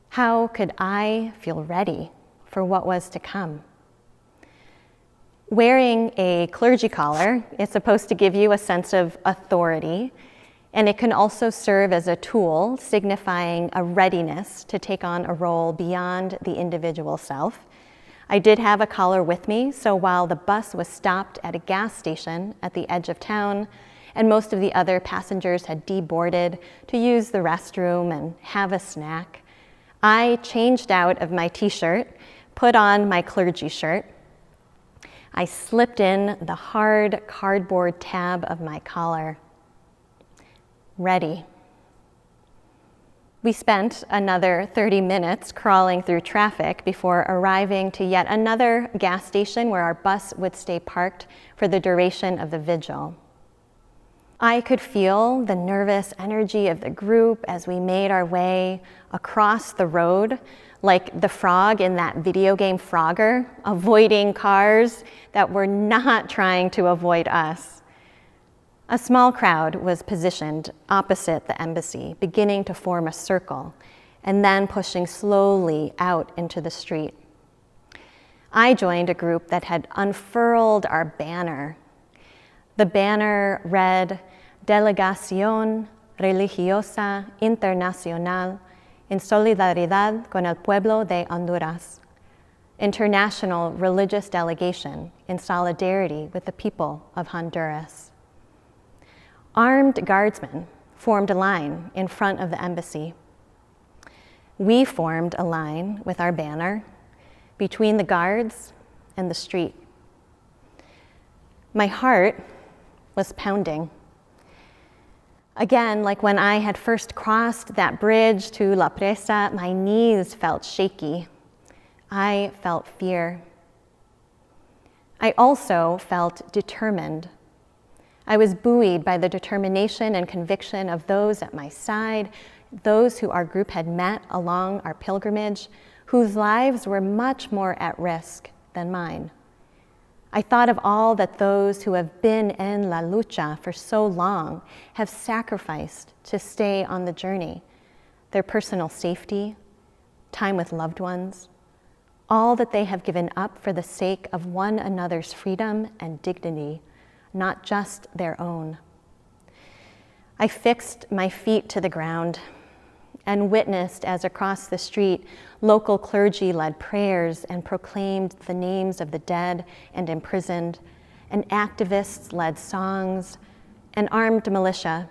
How could I feel ready for what was to come? Wearing a clergy collar is supposed to give you a sense of authority, and it can also serve as a tool signifying a readiness to take on a role beyond the individual self. I did have a collar with me, so while the bus was stopped at a gas station at the edge of town, and most of the other passengers had deboarded to use the restroom and have a snack, I changed out of my t-shirt, put on my clergy shirt. I slipped in the hard cardboard tab of my collar. Ready. We spent another 30 minutes crawling through traffic before arriving to yet another gas station where our bus would stay parked for the duration of the vigil. I could feel the nervous energy of the group as we made our way across the road, like the frog in that video game Frogger, avoiding cars that were not trying to avoid us. A small crowd was positioned opposite the embassy, beginning to form a circle, and then pushing slowly out into the street. I joined a group that had unfurled our banner. The banner read, Delegación Religiosa Internacional en solidaridad con el pueblo de Honduras. International Religious Delegation in solidarity with the people of Honduras. Armed guardsmen formed a line in front of the embassy. We formed a line with our banner between the guards and the street. My heart was pounding. Again, like when I had first crossed that bridge to La Presa, my knees felt shaky. I felt fear. I also felt determined. I was buoyed by the determination and conviction of those at my side, those who our group had met along our pilgrimage, whose lives were much more at risk than mine. I thought of all that those who have been in La Lucha for so long have sacrificed to stay on the journey, their personal safety, time with loved ones, all that they have given up for the sake of one another's freedom and dignity, not just their own. I fixed my feet to the ground and witnessed as across the street, local clergy led prayers and proclaimed the names of the dead and imprisoned, and activists led songs, and armed militia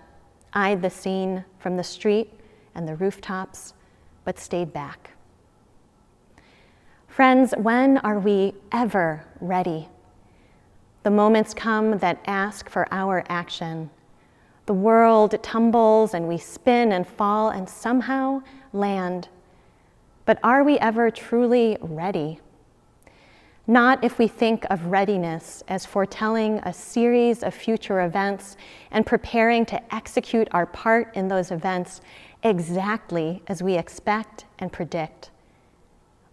eyed the scene from the street and the rooftops, but stayed back. Friends, when are we ever ready? The moments come that ask for our action. The world tumbles and we spin and fall and somehow land. But are we ever truly ready? Not if we think of readiness as foretelling a series of future events and preparing to execute our part in those events exactly as we expect and predict.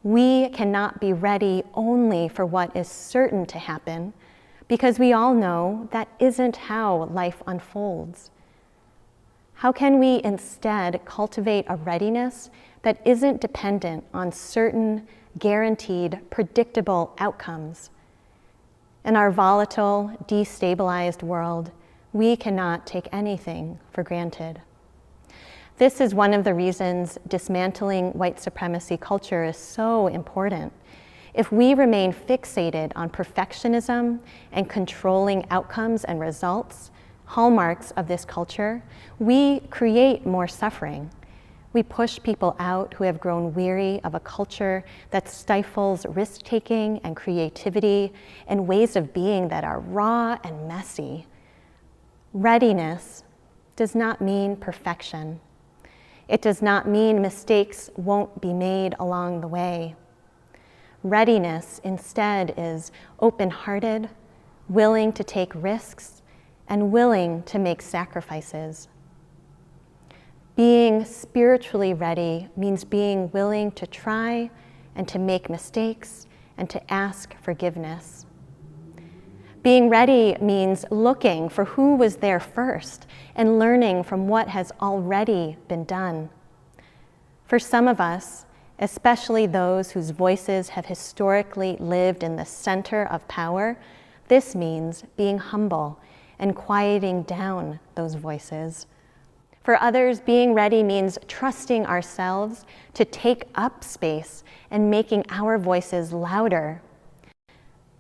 We cannot be ready only for what is certain to happen, because we all know that isn't how life unfolds. How can we instead cultivate a readiness that isn't dependent on certain, guaranteed, predictable outcomes? In our volatile, destabilized world, we cannot take anything for granted. This is one of the reasons dismantling white supremacy culture is so important. If we remain fixated on perfectionism and controlling outcomes and results, hallmarks of this culture, we create more suffering. We push people out who have grown weary of a culture that stifles risk-taking and creativity and ways of being that are raw and messy. Readiness does not mean perfection. It does not mean mistakes won't be made along the way. Readiness instead is open-hearted, willing to take risks, and willing to make sacrifices. Being spiritually ready means being willing to try and to make mistakes and to ask forgiveness. Being ready means looking for who was there first and learning from what has already been done. For some of us, especially those whose voices have historically lived in the center of power, this means being humble and quieting down those voices. For others, being ready means trusting ourselves to take up space and making our voices louder.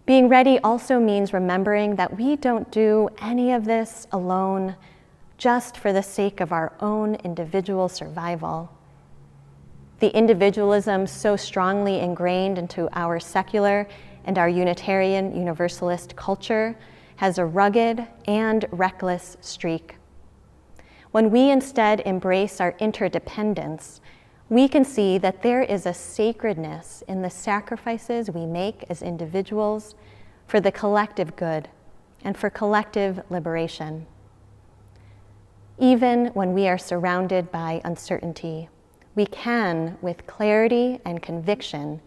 Being ready also means remembering that we don't do any of this alone just for the sake of our own individual survival. The individualism so strongly ingrained into our secular and our Unitarian Universalist culture has a rugged and reckless streak. When we instead embrace our interdependence, we can see that there is a sacredness in the sacrifices we make as individuals for the collective good and for collective liberation. Even when we are surrounded by uncertainty, we can, with clarity and conviction,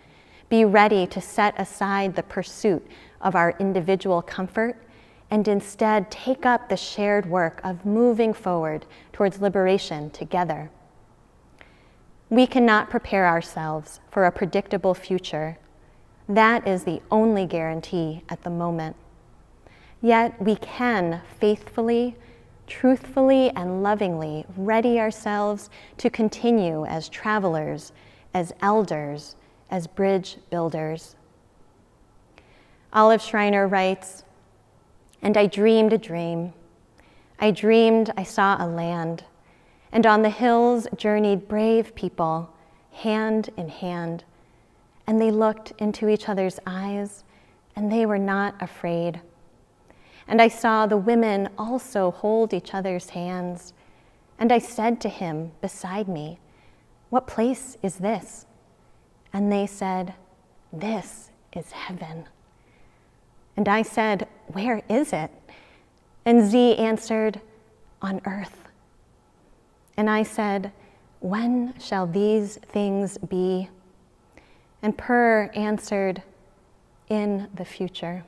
be ready to set aside the pursuit of our individual comfort and instead take up the shared work of moving forward towards liberation together. We cannot prepare ourselves for a predictable future. That is the only guarantee at the moment. Yet we can faithfully, truthfully, and lovingly ready ourselves to continue as travelers, as elders, as bridge builders. Olive Schreiner writes, "And I dreamed a dream. I dreamed I saw a land, and on the hills journeyed brave people, hand in hand, and they looked into each other's eyes, and they were not afraid. And I saw the women also hold each other's hands, and I said to him beside me, 'What place is this?' And they said, 'This is heaven.' And I said, 'Where is it?' And Z answered, 'On earth.' And I said, 'When shall these things be?' And Per answered, 'In the future.'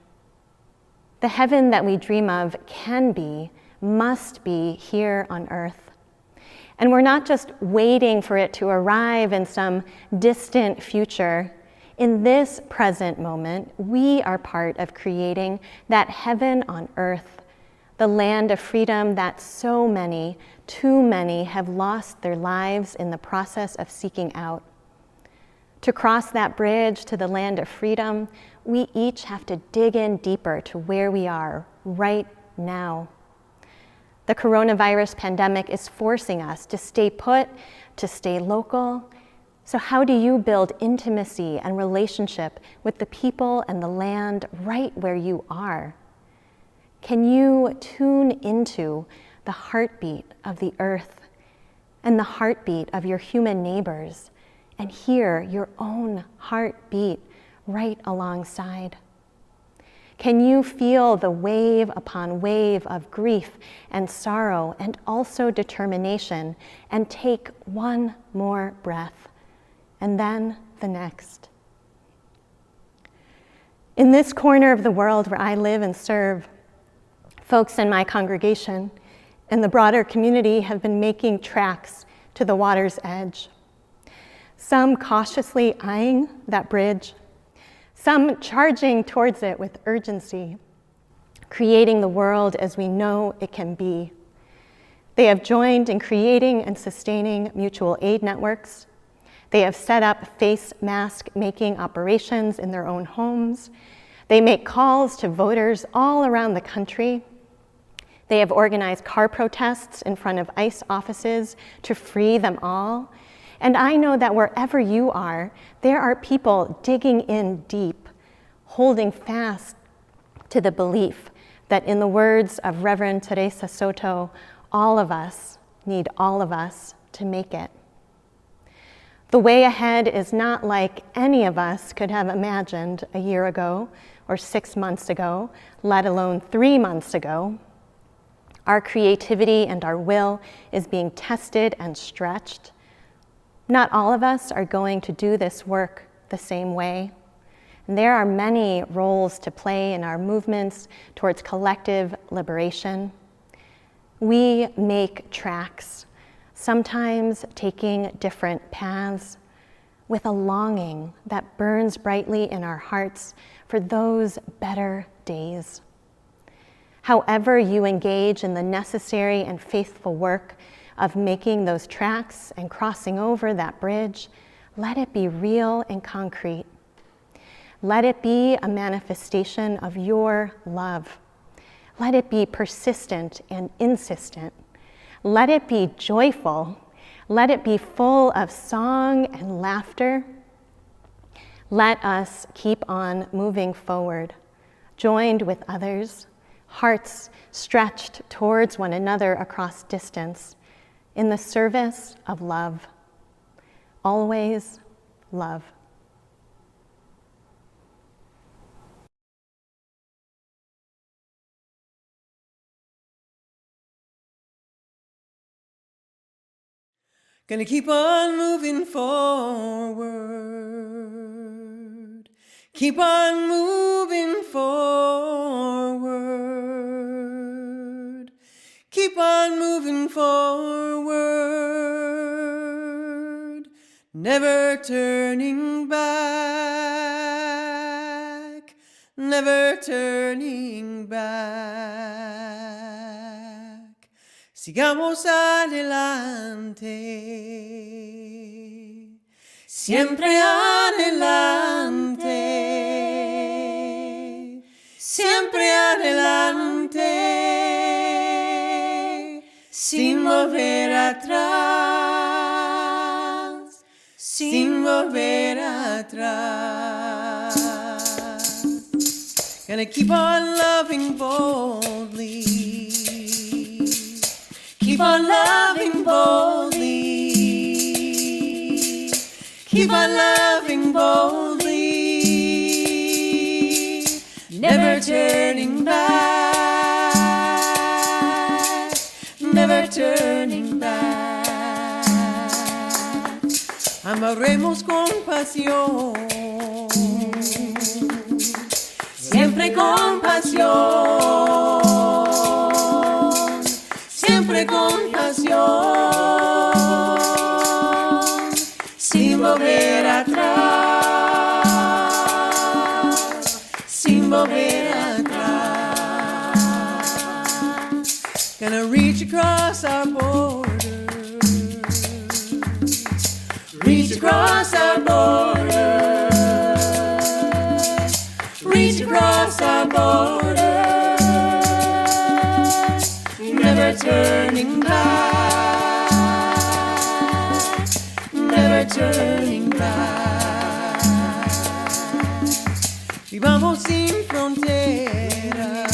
The heaven that we dream of can be, must be here on earth. And we're not just waiting for it to arrive in some distant future. In this present moment, we are part of creating that heaven on earth, the land of freedom that so many, too many, have lost their lives in the process of seeking out. To cross that bridge to the land of freedom, we each have to dig in deeper to where we are right now. The coronavirus pandemic is forcing us to stay put, to stay local. So how do you build intimacy and relationship with the people and the land right where you are? Can you tune into the heartbeat of the earth and the heartbeat of your human neighbors and hear your own heartbeat right alongside? Can you feel the wave upon wave of grief and sorrow and also determination and take one more breath and then the next? In this corner of the world where I live and serve, folks in my congregation and the broader community have been making tracks to the water's edge. Some cautiously eyeing that bridge, some charging towards it with urgency, creating the world as we know it can be. They have joined in creating and sustaining mutual aid networks. They have set up face mask making operations in their own homes. They make calls to voters all around the country. They have organized car protests in front of ICE offices to free them all. And I know that wherever you are, there are people digging in deep, holding fast to the belief that, in the words of Reverend Teresa Soto, all of us need all of us to make it. The way ahead is not like any of us could have imagined a year ago or 6 months ago, let alone 3 months ago. Our creativity and our will is being tested and stretched. Not all of us are going to do this work the same way. And there are many roles to play in our movements towards collective liberation. We make tracks, sometimes taking different paths, with a longing that burns brightly in our hearts for those better days. However you engage in the necessary and faithful work of making those tracks and crossing over that bridge, let it be real and concrete. Let it be a manifestation of your love. Let it be persistent and insistent. Let it be joyful. Let it be full of song and laughter. Let us keep on moving forward, joined with others, hearts stretched towards one another across distance, in the service of love. Always love. Gonna keep on moving forward. Keep on moving forward. Keep on moving forward. Never turning back. Never never turning back. Sigamos adelante, siempre adelante, siempre adelante, sin volver atrás, sin volver atrás. Gonna keep on loving boldly, keep on loving boldly, keep on loving boldly, never turning back, never turning back. Amaremos con pasión, siempre con pasión, siempre con pasión, sin volver atrás, sin volver atrás. Gonna reach across our borders, reach across our borders, reach across our borders, never turning back, never turning back. Vivamos sin fronteras,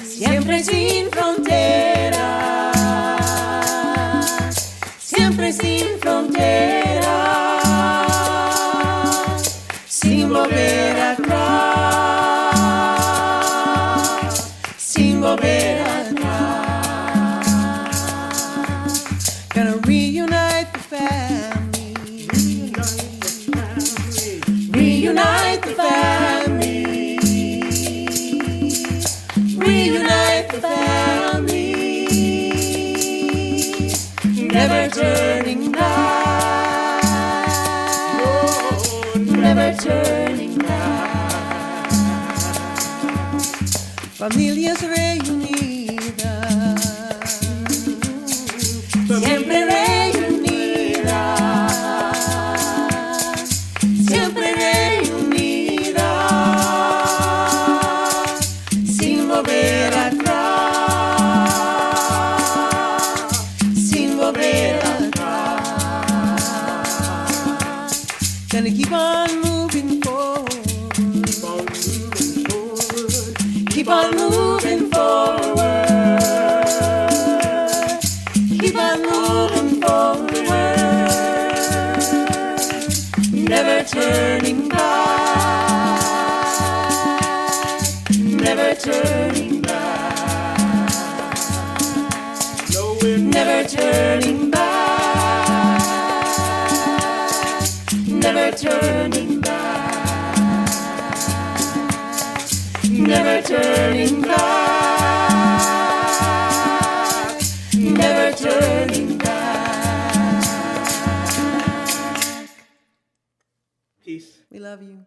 siempre sin fronteras, siempre sin fronteras, sin volver atrás, sin volver atrás. Gonna reunite the family, reunite the family, reunite the family, never turning back, never turning back. Familias reunidas, siempre reunidas, siempre reunidas, sin volver atrás, sin volver atrás. Gonna keep on moving forward, keep on moving forward, keep on moving forward, never turning back, never turning back, never turning back, never turning back, never turning back, never turning back. Peace. We love you.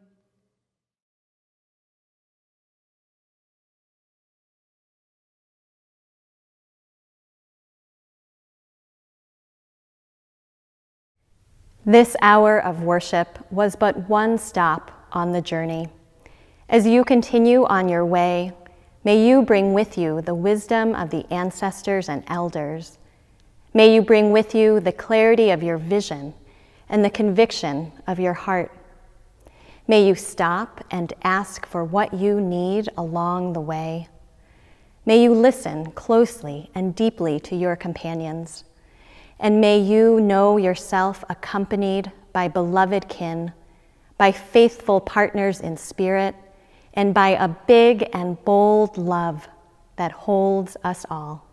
This hour of worship was but one stop on the journey. As you continue on your way, may you bring with you the wisdom of the ancestors and elders. May you bring with you the clarity of your vision and the conviction of your heart. May you stop and ask for what you need along the way. May you listen closely and deeply to your companions. And may you know yourself accompanied by beloved kin, by faithful partners in spirit, and by a big and bold love that holds us all.